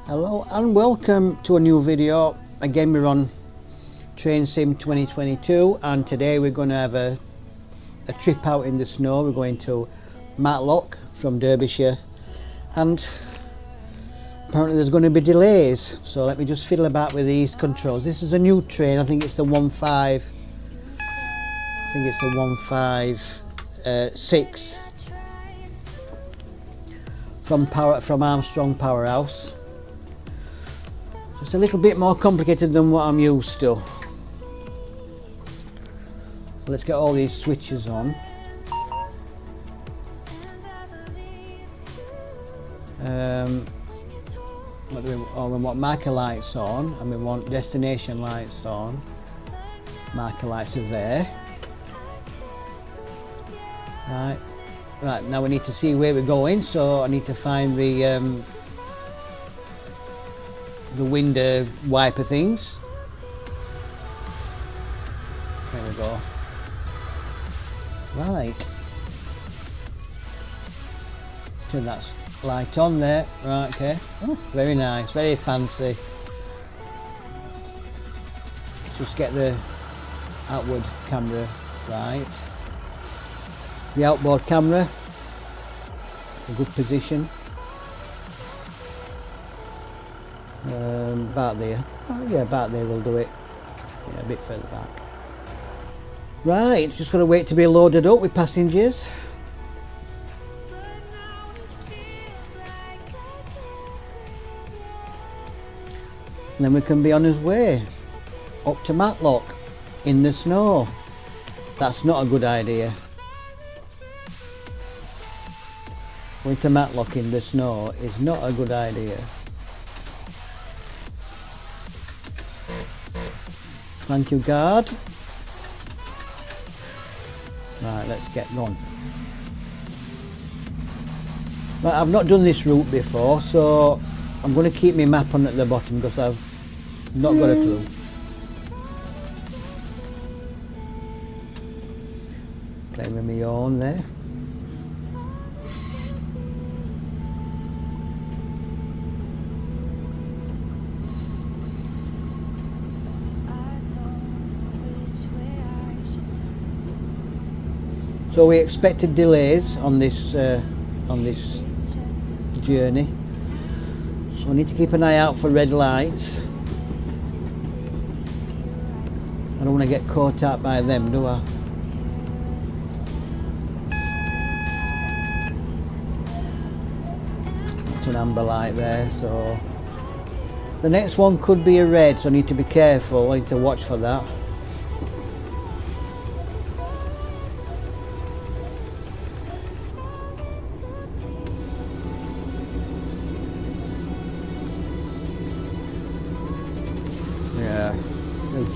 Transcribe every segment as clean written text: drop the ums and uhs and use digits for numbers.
Hello and welcome to a new video. Again, we're on Train Sim 2022 and today we're going to have a trip out in the snow. We're going to Matlock from Derbyshire and apparently there's going to be delays, so let me just fiddle about with these controls. This is a new train. I think it's the 156 from Armstrong powerhouse. It's a little bit more complicated than what I'm used to. Let's get all these switches on. What do we want marker lights on, and we want destination lights on. Marker lights are there. Right, now we need to see where we're going, so I need to find the window wiper things. There we go. Right. Turn that light on there. Right, okay. Oh, very nice, very fancy. Just get the outward camera right. The outboard camera, a good position. About there. Oh yeah, about there will do it. Yeah, a bit further back. Right, just got to wait to be loaded up with passengers. And then we can be on his way up to Matlock in the snow. That's not a good idea. Going to Matlock in the snow is not a good idea. Thank you, guard. Right, let's get going. Right, I've not done this route before, so I'm going to keep my map on at the bottom because I've not got a clue. Playing with my own there. So we expected delays on this journey, so I need to keep an eye out for red lights. I don't want to get caught out by them, do I? It's an amber light there, so the next one could be a red, so I need to be careful. I need to watch for that.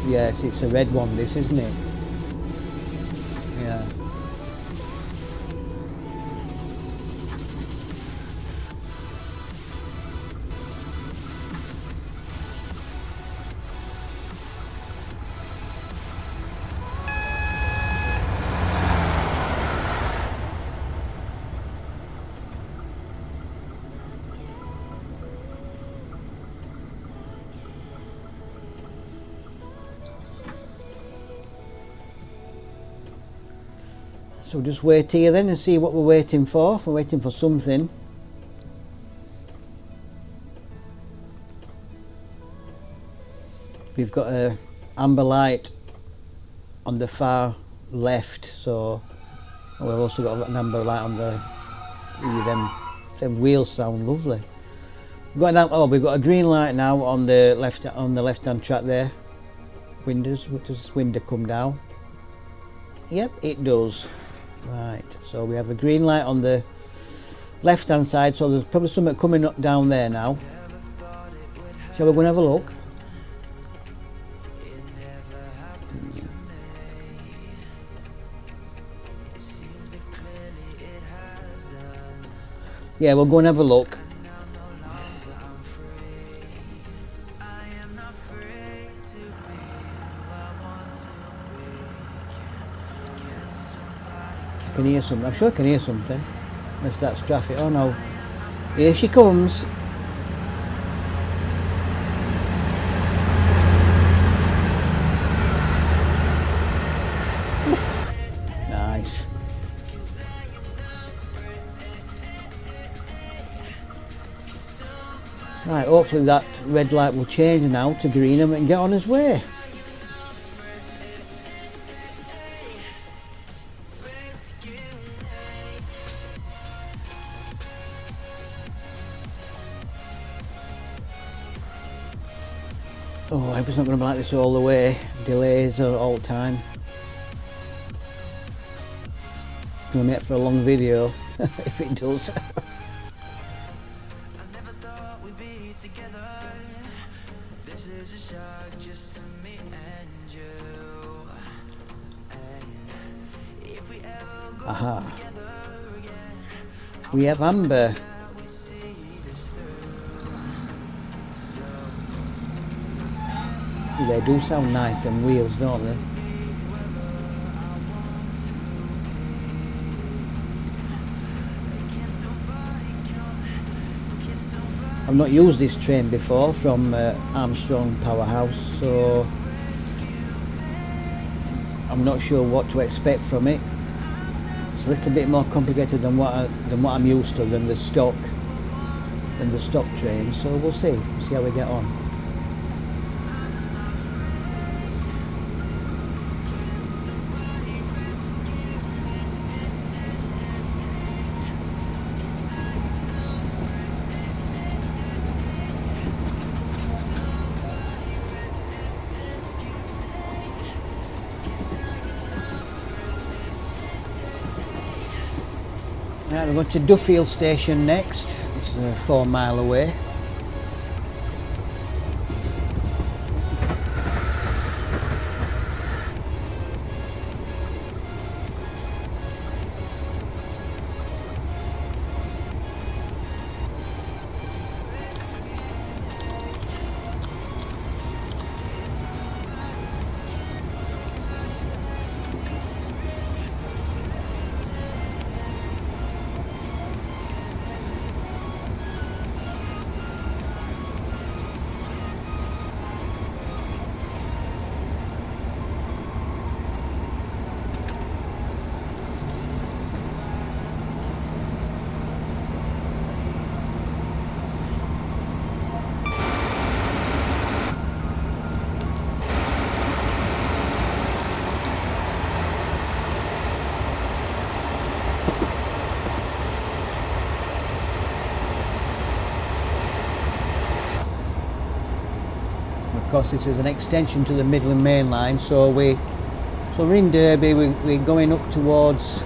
Yes, it's a red one, this, isn't it? Yeah. So just wait here then and see what we're waiting for. We're waiting for something. We've got a amber light on the far left, so we've also got an amber light on the them wheels sound lovely. We've got a green light now on the left hand track there. Windows, does this window come down? Yep, it does. Right, so we have a green light on the left hand side, so there's probably something coming up down there now. Shall we go and have a look? Yeah, we'll go and have a look. I can hear something. I'm sure I can hear something. Unless that's traffic. Oh no. Here she comes. Right, hopefully that red light will change now to green and we can get on his way. Oh, I hope it's not going to be like this all the way. Delays all the time. Going to make for a long video if it does. Aha. We have amber. They do sound nice, them wheels, don't they? I've not used this train before from Armstrong powerhouse, so I'm not sure what to expect from it. It's a little bit more complicated than what I'm used to, than the stock train. So we'll see how we get on. Right, we're going to Duffield station next, which is 4 miles away. Of course, this is an extension to the Midland mainline, so we're in Derby. We're going up towards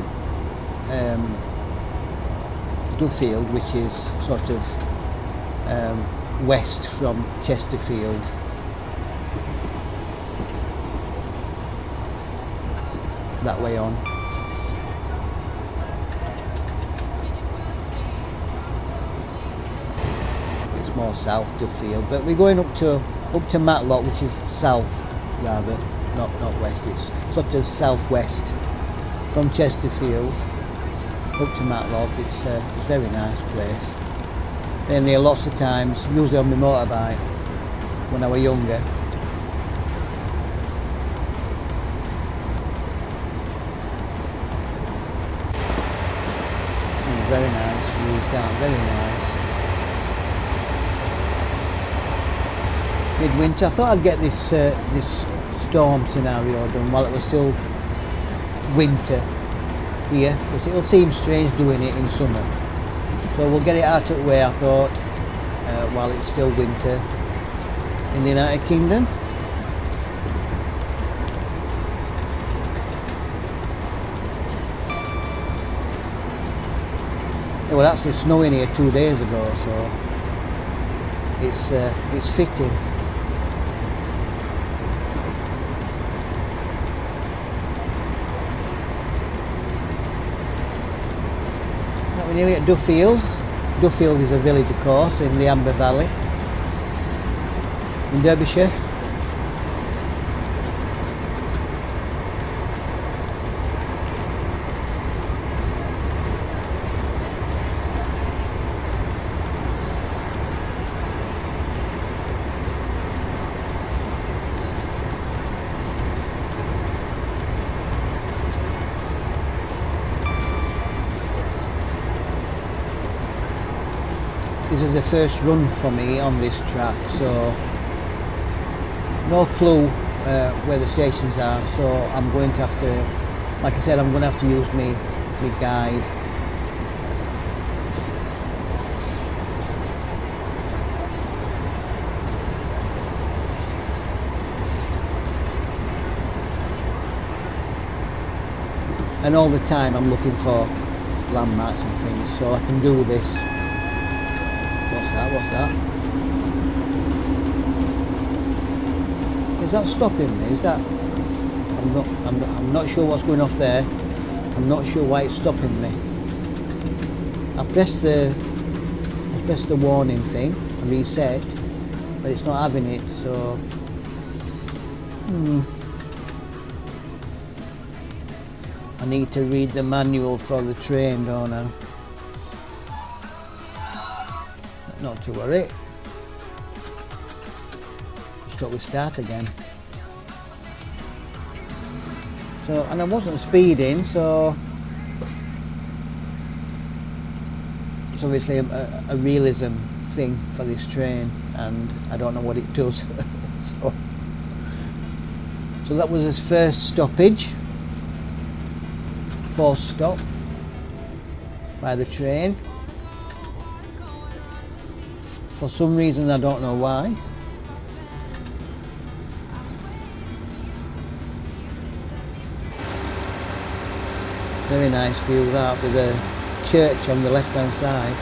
Duffield, which is sort of west from Chesterfield. That way on. It's more south Duffield, but we're going up to Matlock, which is south rather, not west. It's sort of southwest from Chesterfield up to Matlock. It's a very nice place. Been there lots of times, usually on my motorbike when I was younger. Very nice views down, very nice. Midwinter, I thought I'd get this storm scenario done while it was still winter here, because it'll seem strange doing it in summer. So we'll get it out of the way, I thought, while it's still winter in the United Kingdom. It was actually snowing here 2 days ago, so it's fitting. We're nearly at Duffield. Duffield is a village, of course, in the Amber Valley in Derbyshire. There's is the first run for me on this track, so no clue where the stations are, so I'm going to have to, like I said, I'm going to have to use my guide. And all the time I'm looking for landmarks and things, so I can do this. What's that? What's that? Is that stopping me? Is that? I'm not sure what's going off there. I'm not sure why it's stopping me. I pressed the warning thing and reset, but it's not having it. So. I need to read the manual for the train, don't I? Not to worry. Just got to start again. So, and I wasn't speeding, so it's obviously a realism thing for this train, and I don't know what it does. So that was his first stoppage. Forced stop by the train for some reason, I don't know why. Very nice view that, with a church on the left hand side.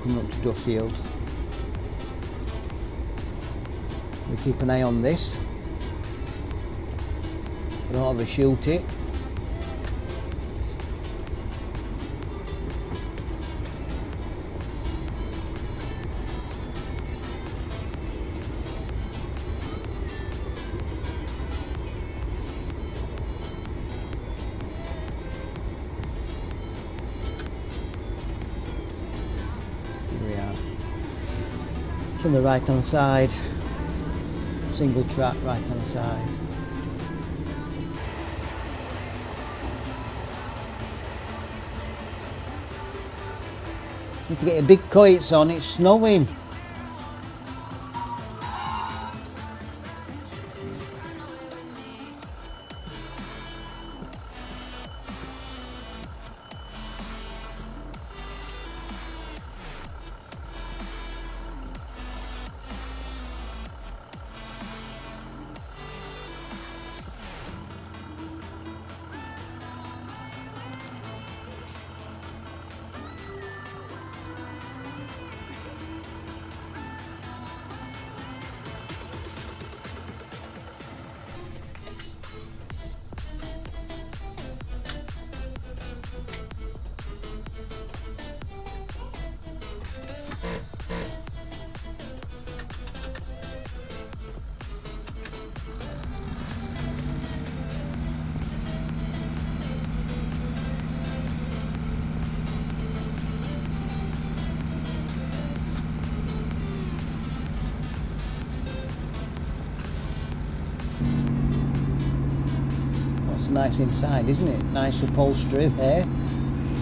Coming up to Duffield. We keep an eye on this. I don't overshoot it. From the right hand side, single track right hand side. Need to get your big coats on, it's snowing. Nice inside, isn't it? Nice upholstery there.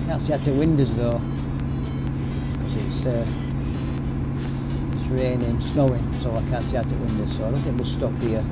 Can't see out the windows though, because it's raining, snowing, so I can't see out the windows. So I don't think we'll stop here.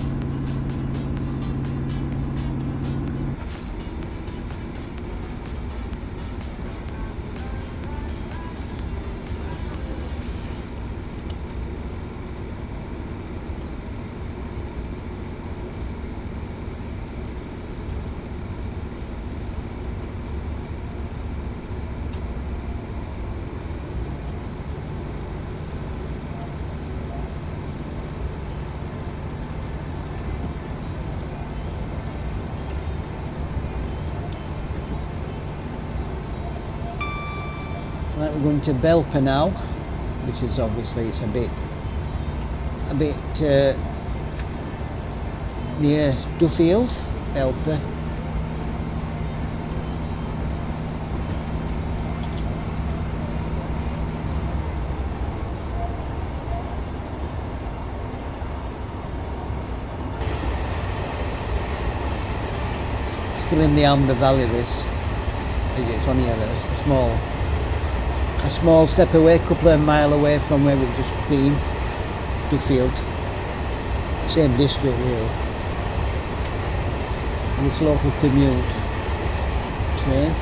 Right, we're going to Belper now, which is obviously it's a bit near Duffield, Belper. still in the Amber Valley. This it's only a small step away, a couple of mile away from where we've just been, Duffield. Same district really. And this local commute train.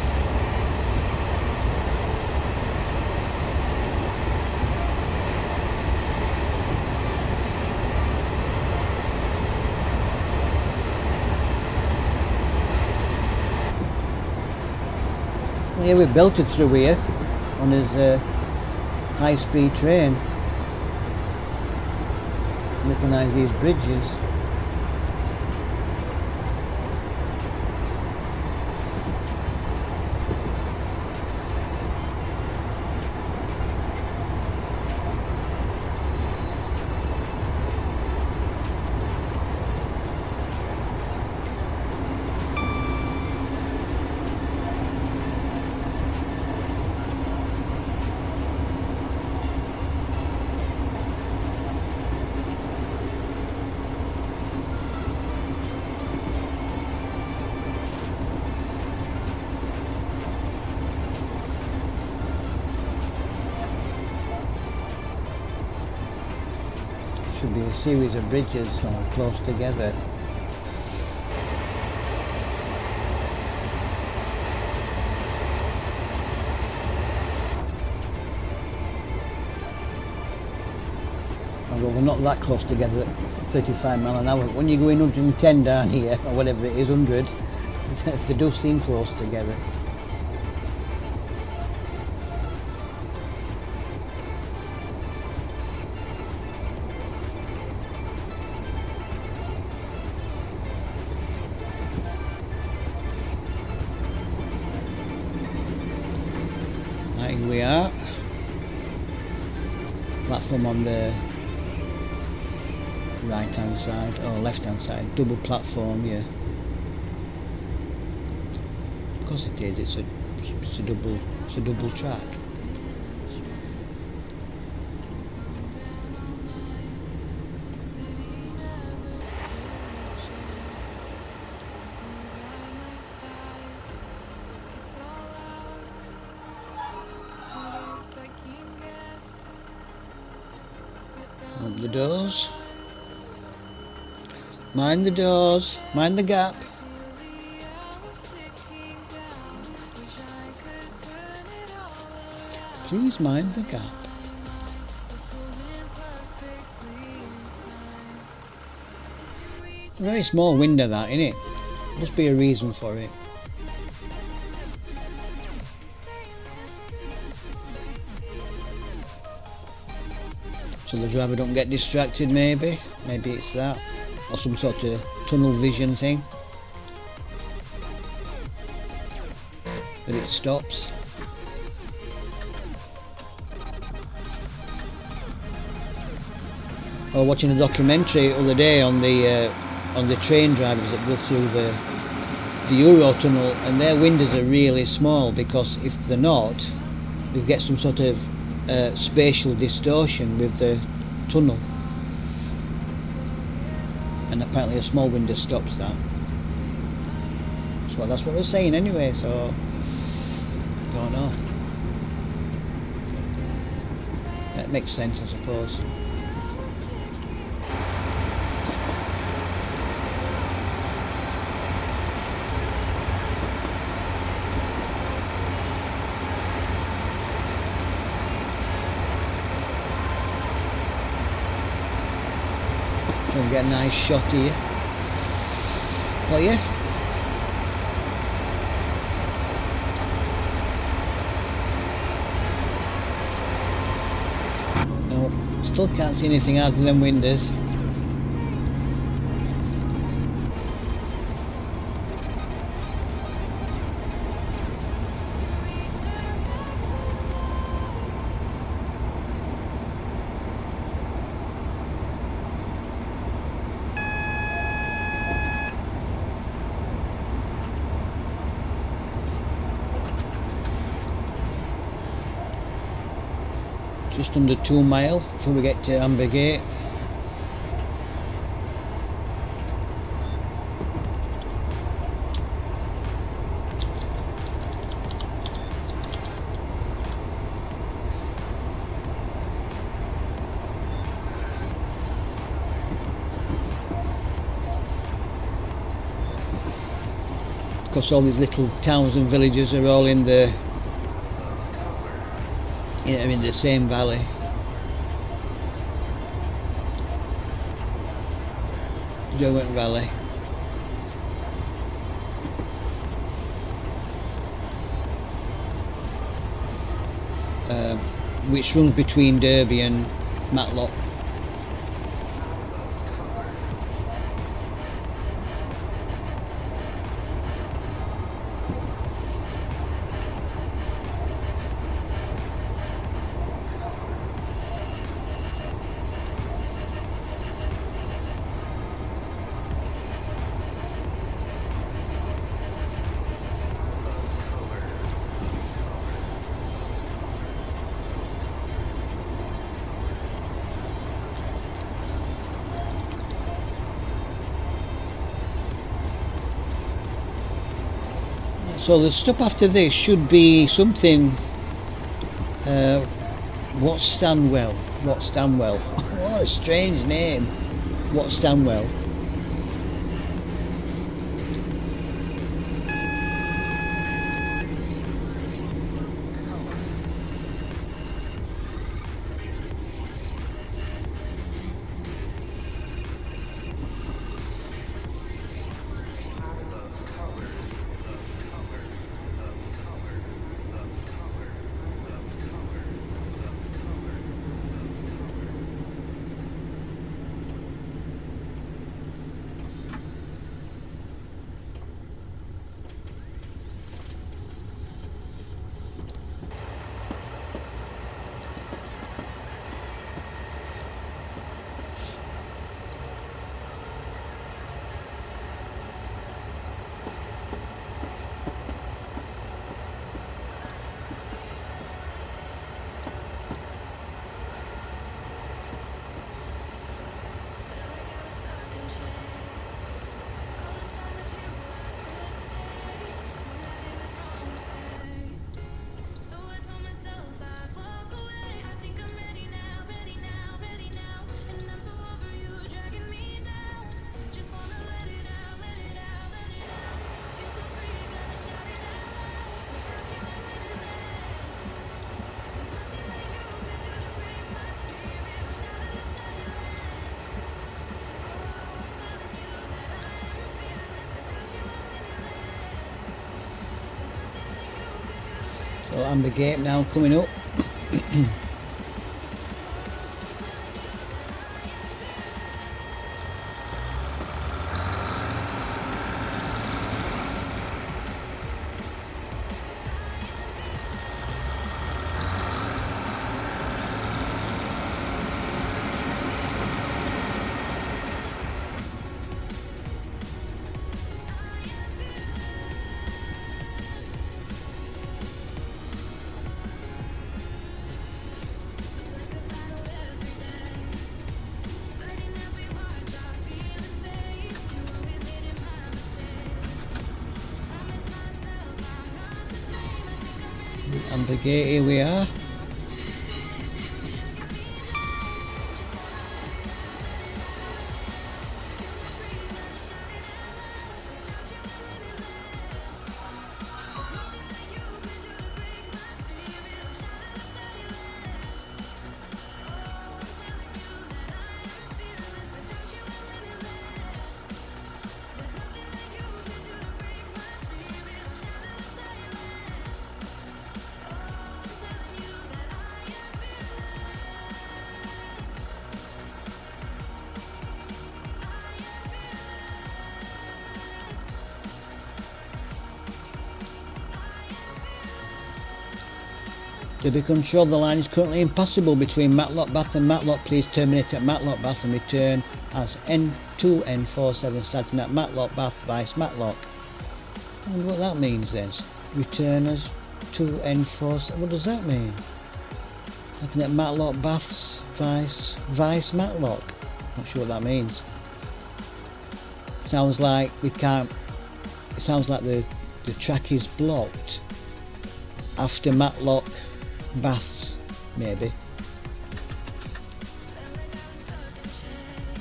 Yeah, we built it through here on his high-speed train. Recognise these bridges. Should be a series of bridges all close together. Although they're not that close together at 35 mile an hour. When you're going 110 down here, or whatever it is, 100, they do seem close together. Here we are, platform on the right hand side or left hand side, double platform, yeah. Of course it is, it's a double track. Mind the doors. Mind the doors. Mind the gap. Please mind the gap. A very small window that, innit? Must be a reason for it. So the driver don't get distracted, maybe it's that, or some sort of tunnel vision thing, that it stops. I was watching a documentary the other day on the train drivers that go through the Eurotunnel, and their windows are really small because if they're not, they get some sort of spatial distortion with the tunnel, and apparently a small window stops that. So that's what they're saying anyway, so I don't know. That makes sense, I suppose. Try and get a nice shot here. Oh yeah. No, still can't see anything out of them windows. Just under 2 miles before we get to Amber Gate. because all these little towns and villages are all in the same valley. Derwent Valley. Which runs between Derby and Matlock. So the stop after this should be something. What Stanwell? What a strange name. What Stanwell? So Amber Gate now coming up. Amber Gate, here we are. To be controlled, the line is currently impassable between Matlock Bath and Matlock. Please terminate at Matlock Bath and return as N2 N47 starting at Matlock Bath vice Matlock. I wonder what that means then. Return as 2 N47. What does that mean? Starting at Matlock Baths vice Matlock. Not sure what that means. Sounds like we can't. It sounds like the track is blocked after Matlock Baths, maybe,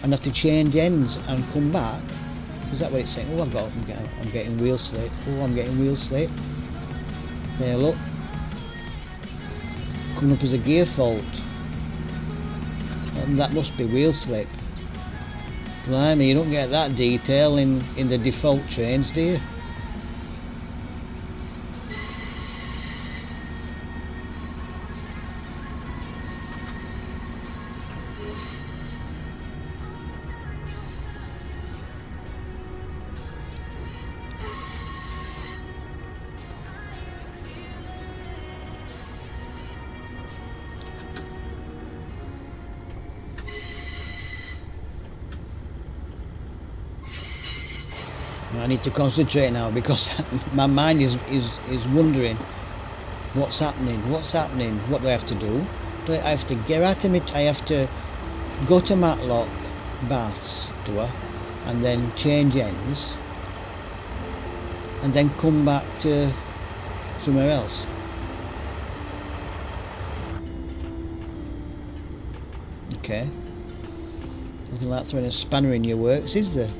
and have to change ends and come back. Is that what it's saying? Oh, I'm getting wheel slip. Oh, I'm getting wheel slip. There, look. Coming up as a gear fault. And that must be wheel slip. Blimey, you don't get that detail in the default trains, do you? I need to concentrate now because my mind is wondering what's happening, what do I have to do? Do I have to get out of it? I have to go to Matlock baths, do I? And then change ends and then come back to somewhere else. Okay. Nothing like throwing a spanner in your works, is there?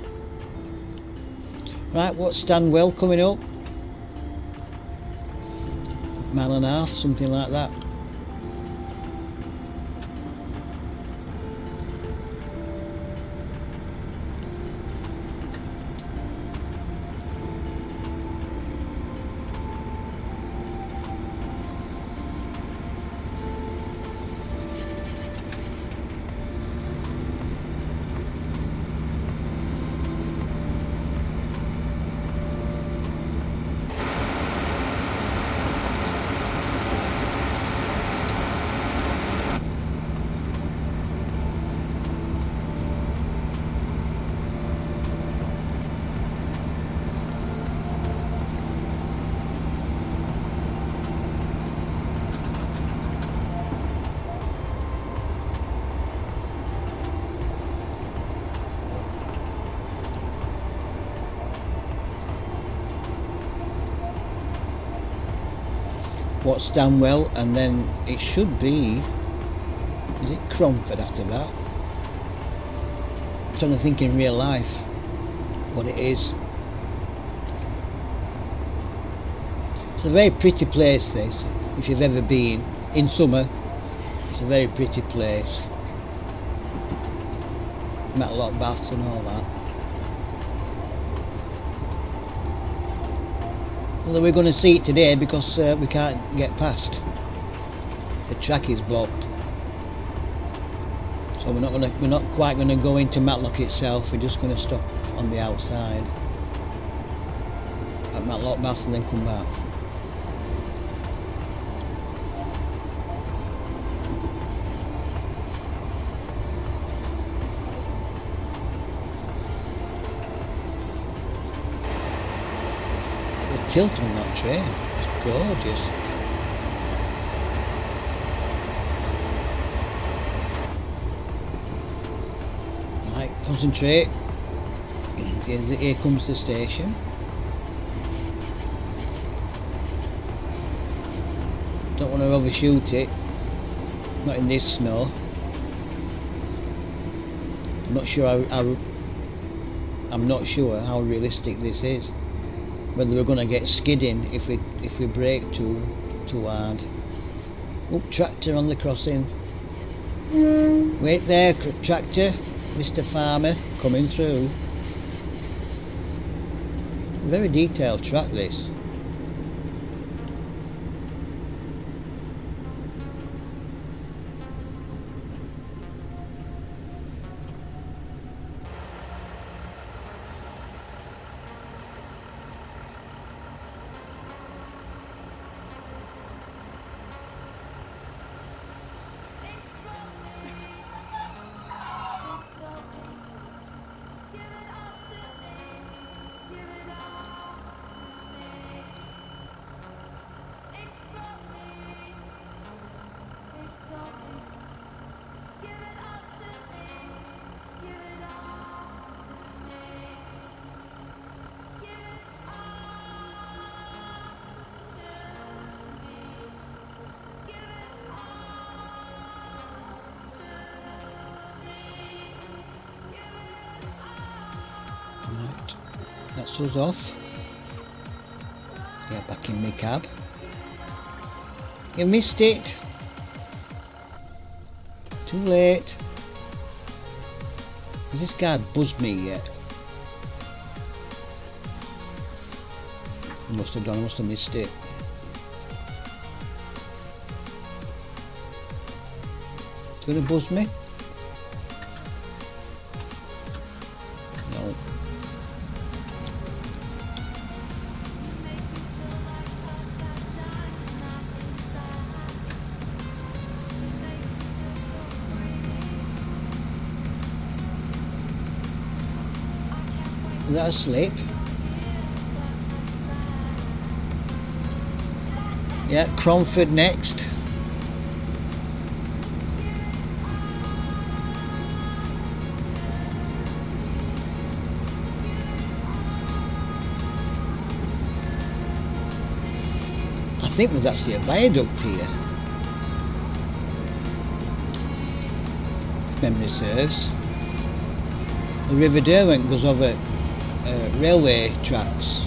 Right, what's Stanwell coming up? Mile and a half, something like that. What's Stanwell, and then it should be, is it Cromford after that? I'm trying to think in real life what it is. It's a very pretty place, this, if you've ever been. In summer, it's a very pretty place. Matlock baths and all that. Although we're going to see it today because we can't get past. The track is blocked, so we're not quite going to go into Matlock itself. We're just going to stop on the outside at Matlock Baths and then come back. Tilt on that train, it's gorgeous. Right, concentrate. Here comes the station. Don't want to overshoot it, not in this snow. I'm not sure how realistic this is. Whether we're going to get skidding if we brake too hard. Oh, tractor on the crossing. Wait there, tractor, Mr. Farmer, coming through. Very detailed track, this. That's us off. Get back in my cab. You missed it. Too late. Has this guy buzzed me yet? Must have done, must have missed it. It's gonna buzz me? No. Is that a slip? Yeah, Cromford next. I think there's actually a viaduct here, if memory serves. The River Derwent goes over railway tracks.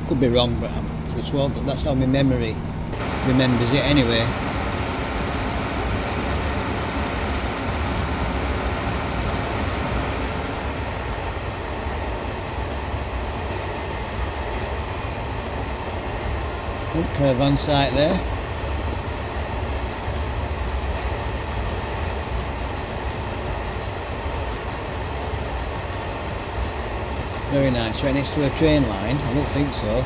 Could be wrong, but but that's how my memory remembers it anyway. Caravan site there. Very nice. Right next to a train line? I don't think so.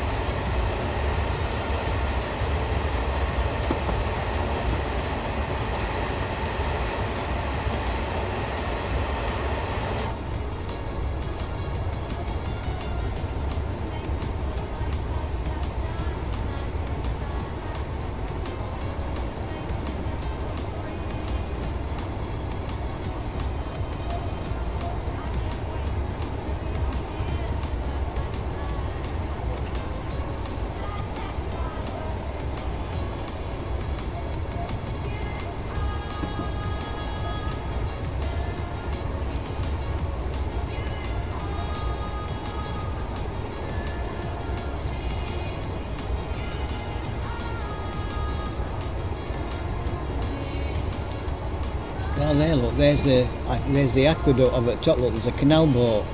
Oh, there, look, there's the aqueduct over at the top. Look, there's a canal boat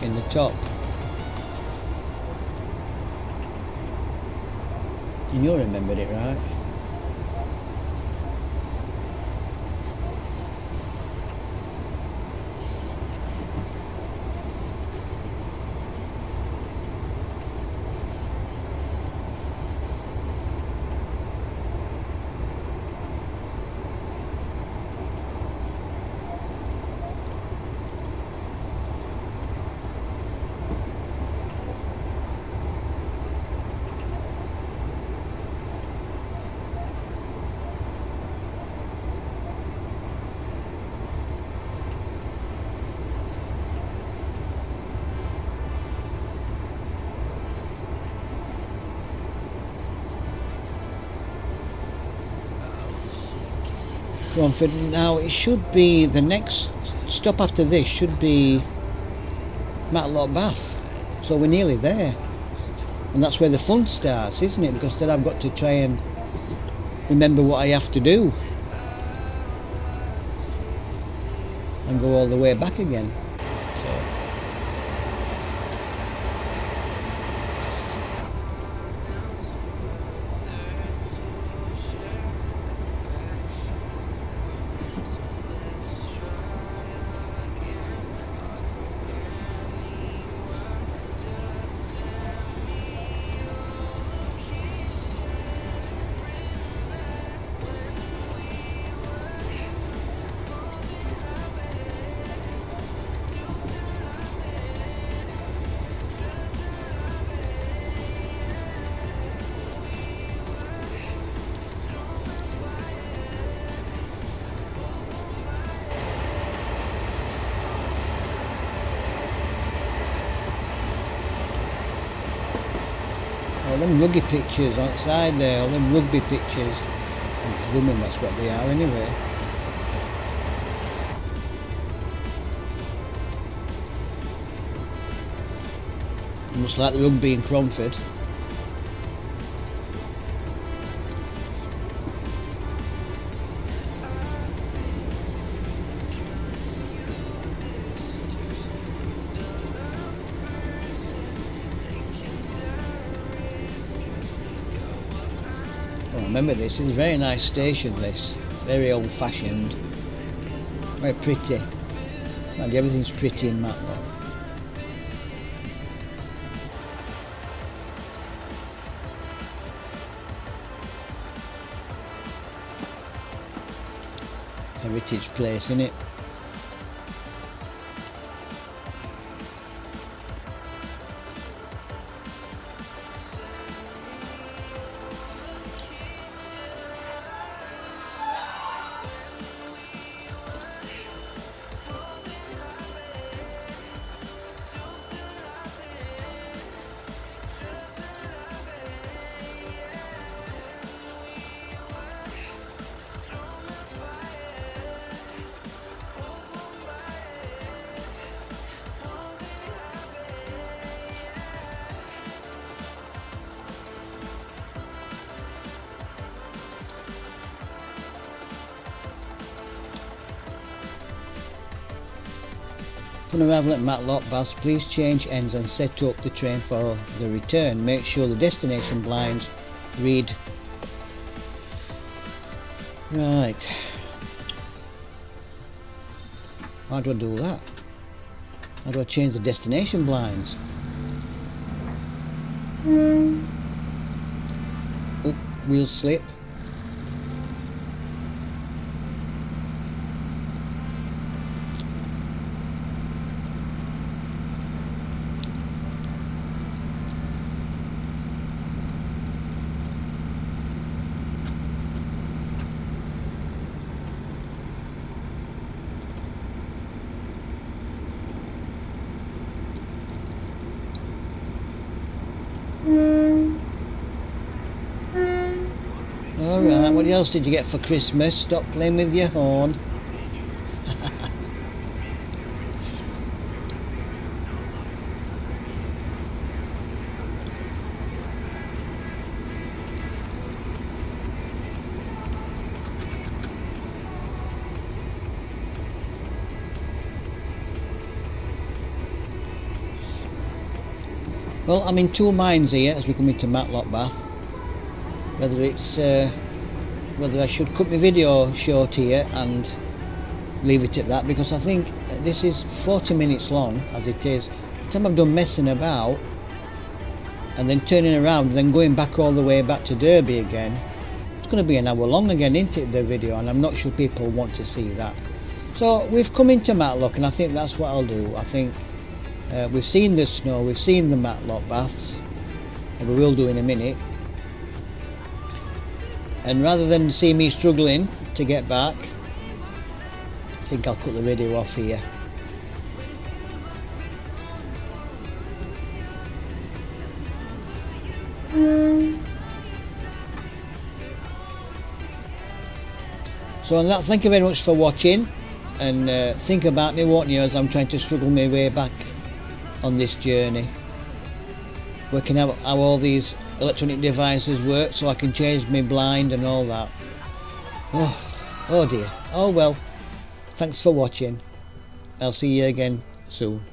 in the top. And you remembered it, right? Cromford. Now it should be the next stop after this should be Matlock Bath, so we're nearly there, and that's where the fun starts, isn't it? Because then I've got to try and remember what I have to do and go all the way back again. All them rugby pictures outside there, all them rugby pictures. I'm presuming that's what they are anyway. almost like the rugby in Cromford. Oh, remember this is a very nice station, this. Very old fashioned. Very pretty. And everything's pretty in Matlock. Heritage place, innit? Upon arrival at Matlock Baths, please change ends and set up the train for the return. Make sure the destination blinds read. Right. How do I do that? How do I change the destination blinds? Oop, wheel slip. Alright, what else did you get for Christmas? Stop playing with your horn. Well, I'm in two minds here as we come into Matlock Bath. Whether I should cut my video short here and leave it at that, because I think this is 40 minutes long as it is. The time I've done messing about and then turning around and then going back all the way back to Derby again, it's going to be an hour long again, isn't it, the video, and I'm not sure people want to see that. So we've come into Matlock, and I think that's what I'll do. I think we've seen the snow, we've seen the Matlock Baths, and we will do in a minute. And rather than see me struggling to get back, I think I'll cut the video off here. So on that, thank you very much for watching, and think about me, won't you, as I'm trying to struggle my way back on this journey, working out how all these electronic devices work so I can change my blind and all that. Oh dear. Oh well, thanks for watching. I'll see you again soon.